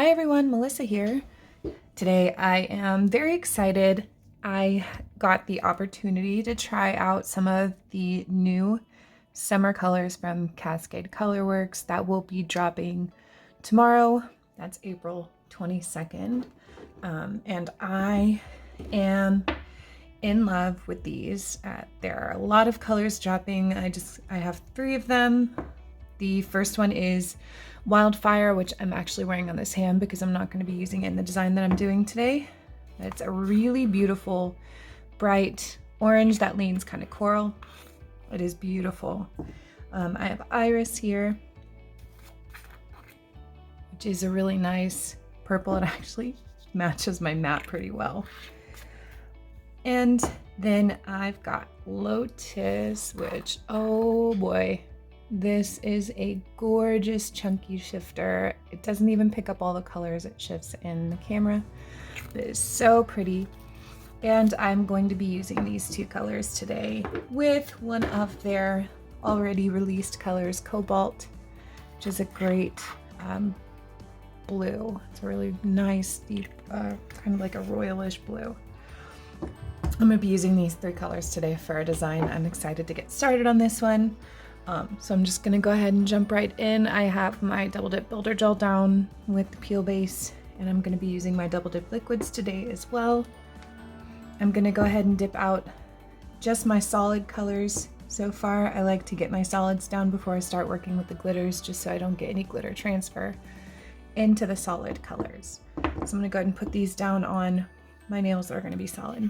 Hi everyone, Melissa here. Today I am very excited. I got the opportunity to try out some of the new summer colors from Cascade Colorworks that will be dropping tomorrow. That's April 22nd. And I am in love with these. There are a lot of colors dropping. I have 3 of them. The first one is Wildfire, which I'm actually wearing on this hand because I'm not going to be using it in the design that I'm doing today. It's a really beautiful, bright orange that leans kind of coral. It is beautiful. I have Iris here, which is a really nice purple. It actually matches my mat pretty well. And then I've got Lotus, which, oh boy, this is a gorgeous chunky shifter. It doesn't even pick up all the colors it shifts in the camera. It is so pretty. And I'm going to be using these 2 colors today with one of their already released colors, Cobalt, which is a great blue. It's a really nice, deep, kind of like a royalish blue. I'm going to be using these 3 colors today for our design. I'm excited to get started on this one. So I'm just going to go ahead and jump right in. I have my Double Dip Builder Gel down with the peel base, and I'm going to be using my Double Dip liquids today as well. I'm going to go ahead and dip out just my solid colors so far. I like to get my solids down before I start working with the glitters, just so I don't get any glitter transfer into the solid colors. So I'm going to go ahead and put these down on my nails that are going to be solid.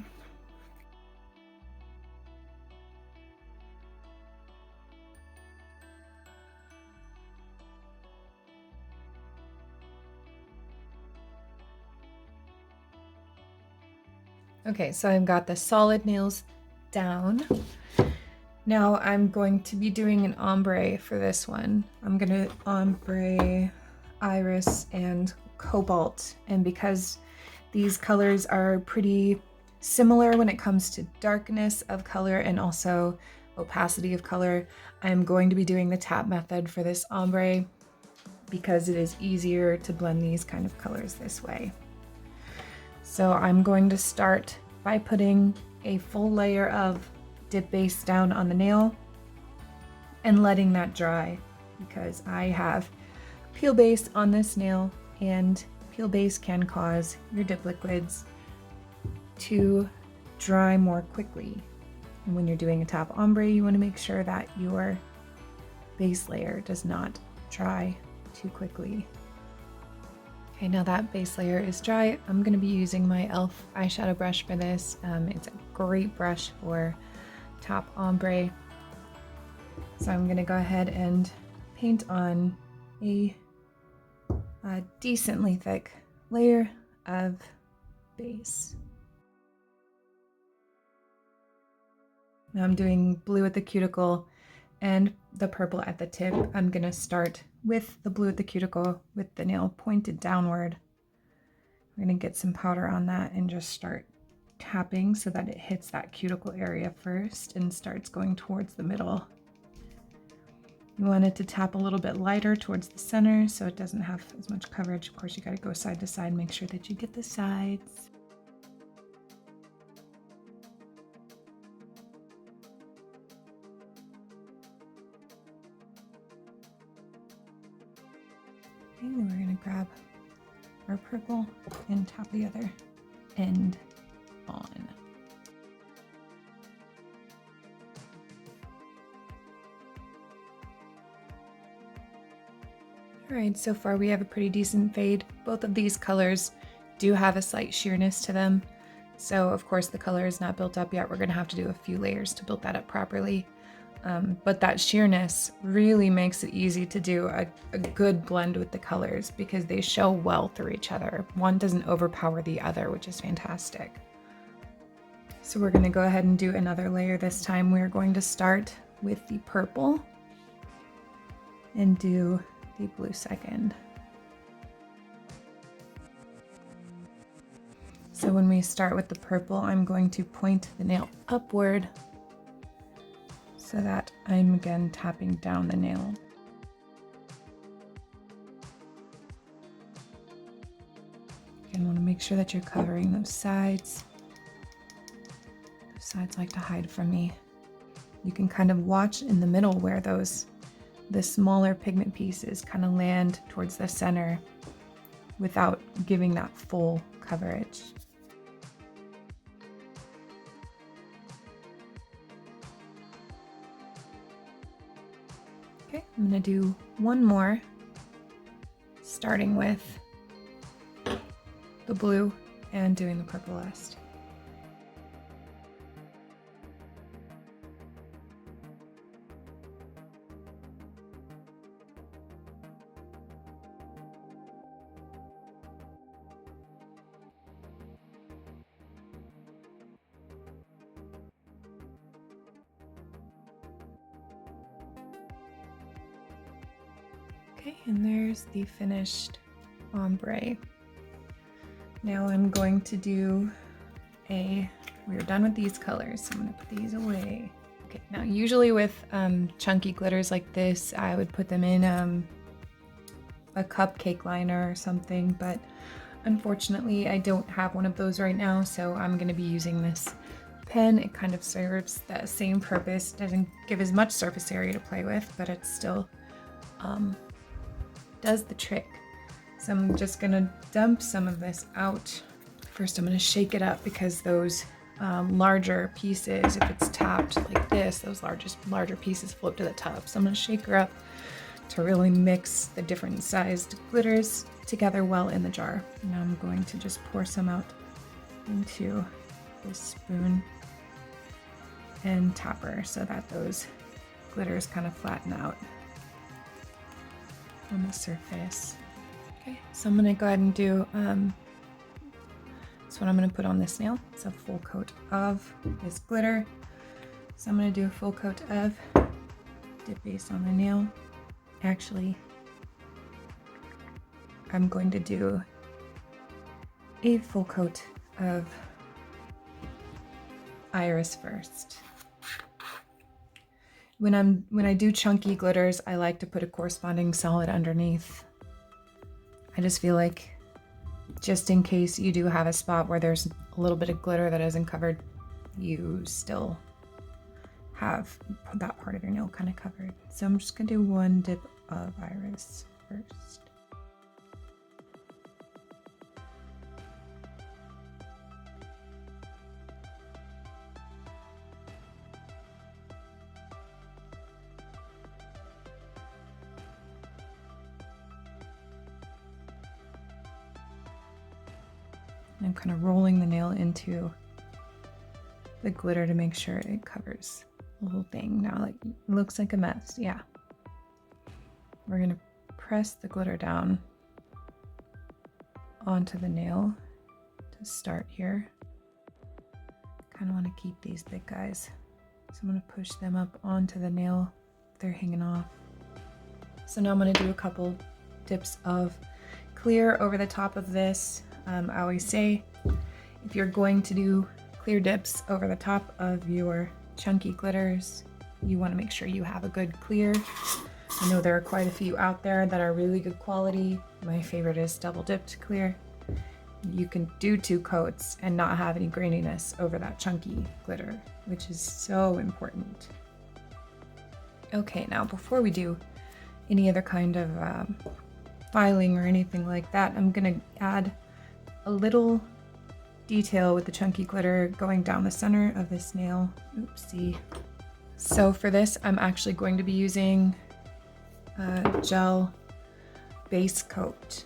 Okay, so I've got the solid nails down. Now I'm going to be doing an ombre for this one. I'm gonna ombre Iris and Cobalt, and because these colors are pretty similar when it comes to darkness of color and also opacity of color, I'm going to be doing the tap method for this ombre because it is easier to blend these kind of colors this way. So I'm going to start by putting a full layer of dip base down on the nail and letting that dry, because I have peel base on this nail, and peel base can cause your dip liquids to dry more quickly. And when you're doing a top ombre, you want to make sure that your base layer does not dry too quickly. Okay, now that base layer is dry, I'm going to be using my e.l.f. eyeshadow brush for this. It's a great brush for top ombre. So I'm going to go ahead and paint on a decently thick layer of base. Now I'm doing blue at the cuticle and the purple at the tip. I'm going to start with the blue at the cuticle with the nail pointed downward. I'm going to get some powder on that and just start tapping so that it hits that cuticle area first and starts going towards the middle. You want it to tap a little bit lighter towards the center so it doesn't have as much coverage. Of course, you got to go side to side, make sure that you get the sides. And then we're going to grab our purple and tap the other end on. All right, so far we have a pretty decent fade. Both of these colors do have a slight sheerness to them. So of course the color is not built up yet. We're going to have to do a few layers to build that up properly. But that sheerness really makes it easy to do a good blend with the colors because they show well through each other. One doesn't overpower the other, which is fantastic. So we're going to go ahead and do another layer this time. We're going to start with the purple and do the blue second. So when we start with the purple, I'm going to point the nail upward so that I'm again tapping down the nail. you want to make sure that you're covering those sides. Those sides like to hide from me. You can kind of watch in the middle where the smaller pigment pieces kind of land towards the center without giving that full coverage. Okay, I'm going to do one more, starting with the blue and doing the purple last. Okay, and there's the finished ombre. Now I'm going to do we're done with these colors, so I'm gonna put these away. Okay, now usually with chunky glitters like this, I would put them in a cupcake liner or something, but unfortunately I don't have one of those right now, so I'm gonna be using this pen. It kind of serves that same purpose. Doesn't give as much surface area to play with, but it still does the trick. So I'm just gonna dump some of this out. First I'm gonna shake it up because those larger pieces, if it's tapped like this, those larger pieces float to the top. So I'm gonna shake her up to really mix the different sized glitters together well in the jar. Now I'm going to just pour some out into this spoon and tap her so that those glitters kind of flatten out on the surface. Okay, so I'm gonna go ahead and do that's what I'm gonna put on this nail. It's a full coat of this glitter. So I'm gonna do a full coat of dip base on the nail. Actually, I'm going to do a full coat of iris first. When I do chunky glitters, I like to put a corresponding solid underneath. I just feel like, just in case you do have a spot where there's a little bit of glitter that isn't covered, you still have that part of your nail kind of covered. So I'm just gonna do one dip of iris first. I'm kind of rolling the nail into the glitter to make sure it covers the whole thing. Now, like, it looks like a mess, yeah. We're gonna press the glitter down onto the nail to start here. Kind of want to keep these big guys. So I'm gonna push them up onto the nail if they're hanging off. So now I'm gonna do a couple dips of clear over the top of this. I always say, if you're going to do clear dips over the top of your chunky glitters, you want to make sure you have a good clear. I know there are quite a few out there that are really good quality. My favorite is double dipped clear. You can do 2 coats and not have any graininess over that chunky glitter, which is so important. Okay, now before we do any other kind of filing or anything like that, I'm gonna add a little detail with the chunky glitter going down the center of this nail. Oopsie. So for this, I'm actually going to be using a gel base coat.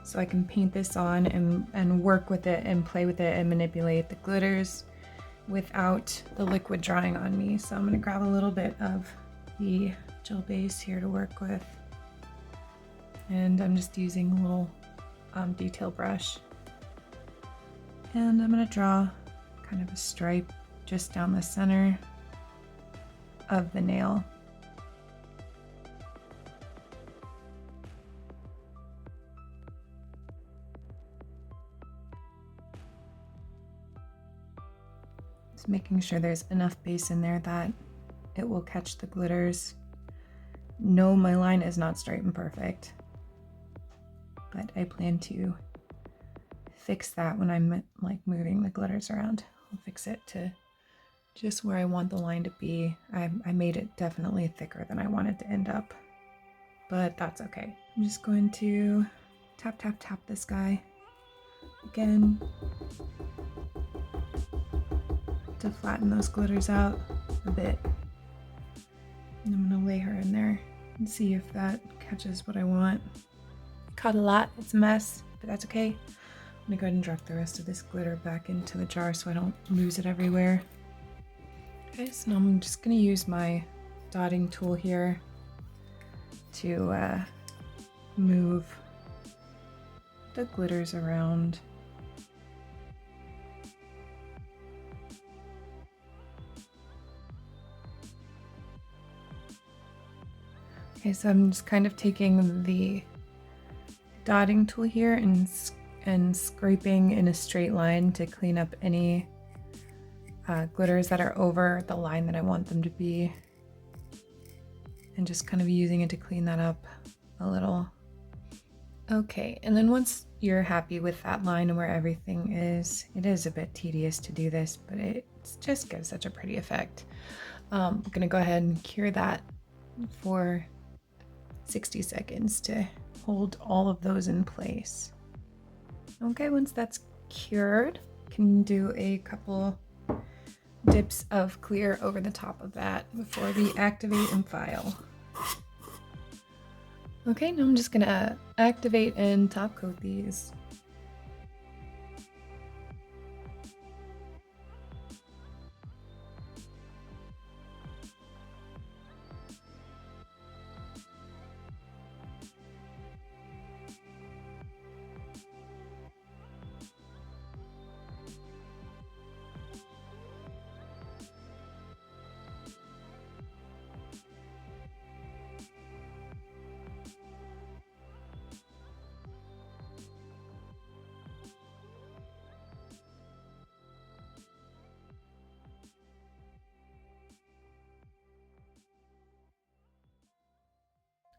So I can paint this on and work with it and play with it and manipulate the glitters without the liquid drying on me. So I'm gonna grab a little bit of the gel base here to work with. And I'm just using a little detail brush. And I'm gonna draw kind of a stripe just down the center of the nail. Just making sure there's enough base in there that it will catch the glitters. No, my line is not straight and perfect, but I plan to fix that when I'm like moving the glitters around. I'll fix it to just where I want the line to be. I made it definitely thicker than I wanted to end up, but that's okay. I'm just going to tap, tap, tap this guy again to flatten those glitters out a bit. And I'm gonna lay her in there and see if that catches what I want. Caught a lot, it's a mess, but that's okay. I'm gonna go ahead and drop the rest of this glitter back into the jar so I don't lose it everywhere. Okay, so now I'm just gonna use my dotting tool here to move the glitters around. Okay, so I'm just kind of taking the dotting tool here and scraping in a straight line to clean up any glitters that are over the line that I want them to be, and just kind of using it to clean that up a little. Okay, and then once you're happy with that line and where everything is, it is a bit tedious to do this, but it just gives such a pretty effect. I'm gonna go ahead and cure that for 60 seconds to hold all of those in place. Okay, once that's cured, you can do a couple dips of clear over the top of that before we activate and file. Okay, now I'm just gonna activate and top coat these.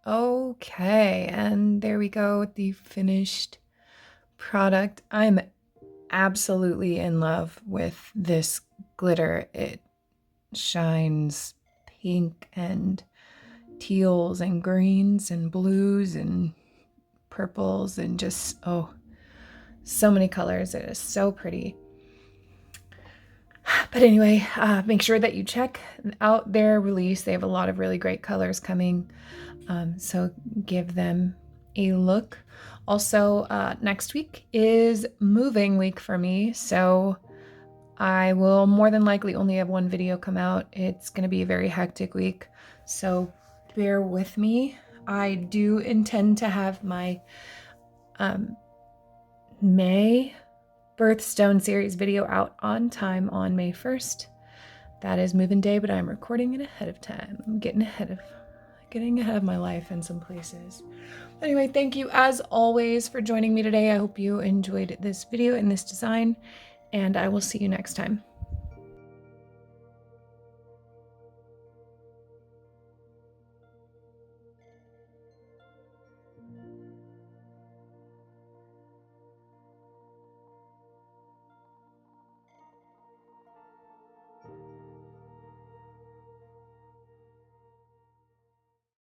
Okay, and there we go with the finished product. I'm absolutely in love with this glitter. It shines pink and teals and greens and blues and purples and just, oh, so many colors. It is so pretty. But anyway, make sure that you check out their release. They have a lot of really great colors coming. So give them a look. Also, next week is moving week for me. So I will more than likely only have one video come out. It's going to be a very hectic week. So bear with me. I do intend to have my May Birthstone series video out on time on May 1st. That is move-in day, but I'm recording it ahead of time. I'm getting ahead of my life in some places. Anyway, thank you as always for joining me today. I hope you enjoyed this video and this design, and I will see you next time.